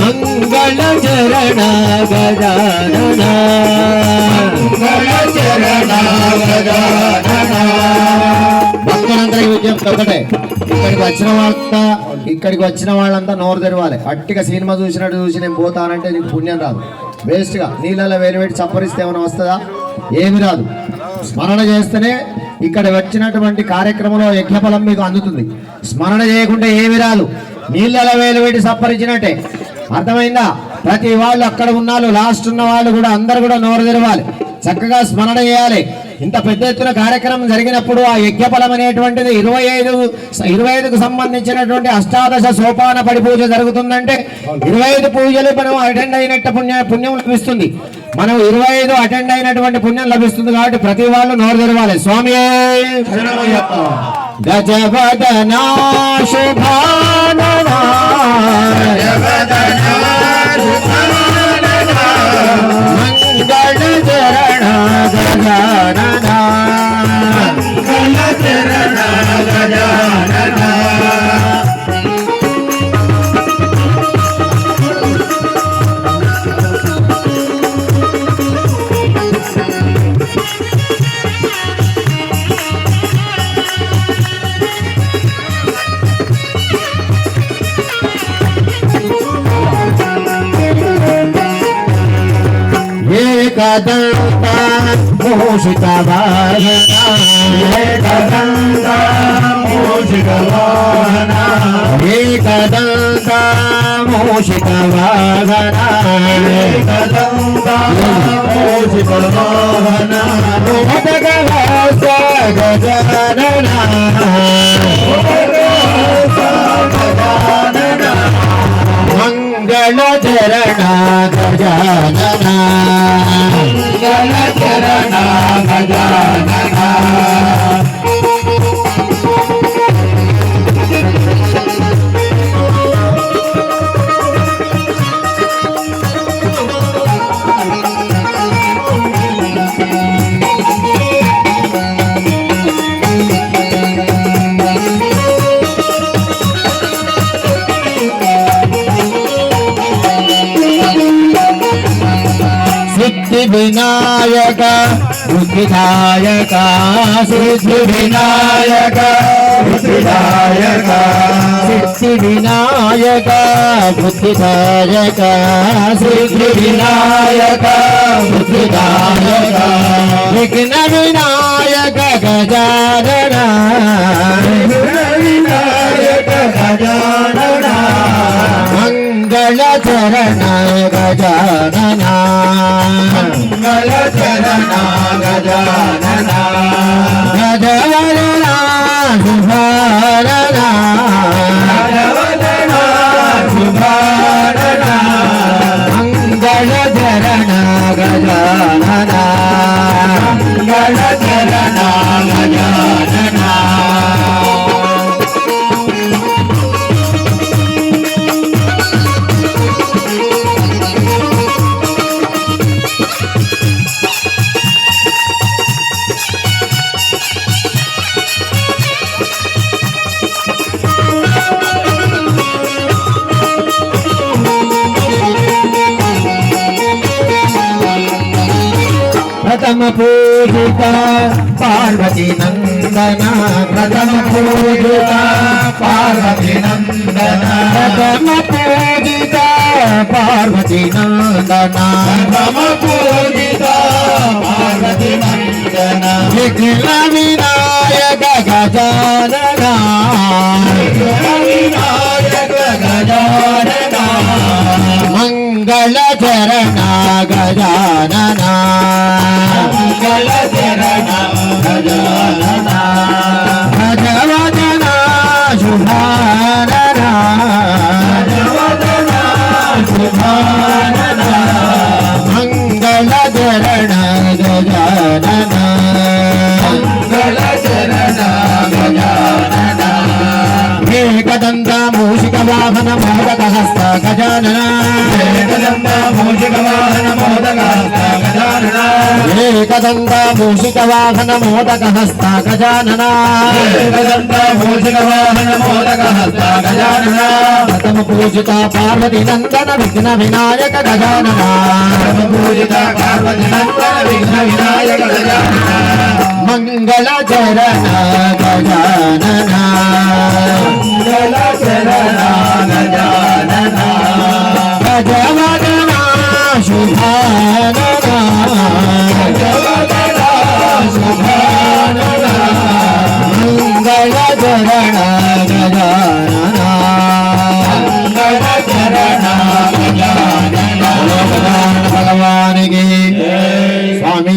మంగళ చరణ గజానన భక్తులందరికీ విజ్ఞప్తి ఒకటే, ఇక్కడికి వచ్చిన వాళ్ళంతా నోరు తెరవాలి. అట్టిగా సినిమా చూసినట్టు చూసి నేను పోతానంటే నీకు పుణ్యం రాదు. వేస్ట్గా నీళ్ళలో వేరు చప్పరిస్తే ఏమైనా వస్తుందా? ఏమి రాదు. స్మరణ చేస్తేనే ఇక్కడ వచ్చినటువంటి కార్యక్రమంలో యజ్ఞఫలం మీకు అందుతుంది. స్మరణ చేయకుంటే ఏమి రాదు. నీళ్ళలో వేలు సప్పరించినట్టే. అర్థమైందా? ప్రతి వాళ్ళు అక్కడ ఉన్నాళ్ళు, లాస్ట్ ఉన్న వాళ్ళు కూడా అందరు కూడా నోరు తెరవాలి, చక్కగా స్మరణ చేయాలి. ఇంత పెద్ద ఎత్తున కార్యక్రమం జరిగినప్పుడు ఆ యజ్ఞఫలం అనేటువంటిది 25కు సంబంధించినటువంటి అష్టాదశ సోపాన పడి పూజ జరుగుతుందంటే 25 పూజలు మనం అటెండ్ అయినట్టు పుణ్యం లభిస్తుంది. మనం 25 అటెండ్ అయినటువంటి పుణ్యం లభిస్తుంది. కాబట్టి ప్రతి వాళ్ళు నోరు తెరవాలి. స్వామి గజవదనా శుభాననా మంగళ చరణ గజాననా మంగళ చరణ గజాననా. ఏకదంత మూషిక వాహన ఏకదంత మూషిక వాహన ఏకదంత మూషిక వాహన ఏకదంత మూషిక వాహన భగవత గజానన మంగళ చరణ గజానన మంగళ చరణ గజానన. సిద్ధి వినాయక బుద్ధిదాయక సిద్ధి వినాయక బుద్ధిదాయక సిద్ధి వినాయక బుద్ధిదాయక సిద్ధి వినాయక బుద్ధిదాయక విఘ్న వినాయక గజానన వినాయక గజానన మంగళ చరణ గజానన మంగళ చరణ గజానన గజవదన శుభానన గజవదన శుభానన మంగళ చరణ గజానన మంగళ చరణ గజానన. ప్రథమ పూజిత పార్వతీ నందన ప్రథమ పూజిత పార్వతీ నందన ప్రథమ పూజిత పార్వతీ నందన ప్రథమ పూజిత పార్వతీ నందన విఘ్న వినాయక గజానన వినాయక గజానన మంగళ చరణ గజానన మంగళ చరణ గజానన భగవదన శుభానన భగవదన శుభానన మంగళ చరణ గజానన మంగళ చరణ గజానన ఏకదంత మూషిక వాహన మోదక హస్త గజానన ఏకదంత మూషిక వాహన మోదక హస్త గజానన एकदन्त मूषिक वाहन मोदक हस्ता गजानना एकदन्त मूषिक वाहन मोदक हस्ता गजानना प्रथम पूजिता पार्वती नंदन विघ्न विनायक गजानना प्रथम पूजिता पार्वती नंदन विघ्न विनायक गजानना मंगल चरण गजानना मंगल चरण गजानना गजवदना शुभानना गजवदना शुभानना मंगल चरण गजानना मंगल चरण गजानना भगवान की स्वामी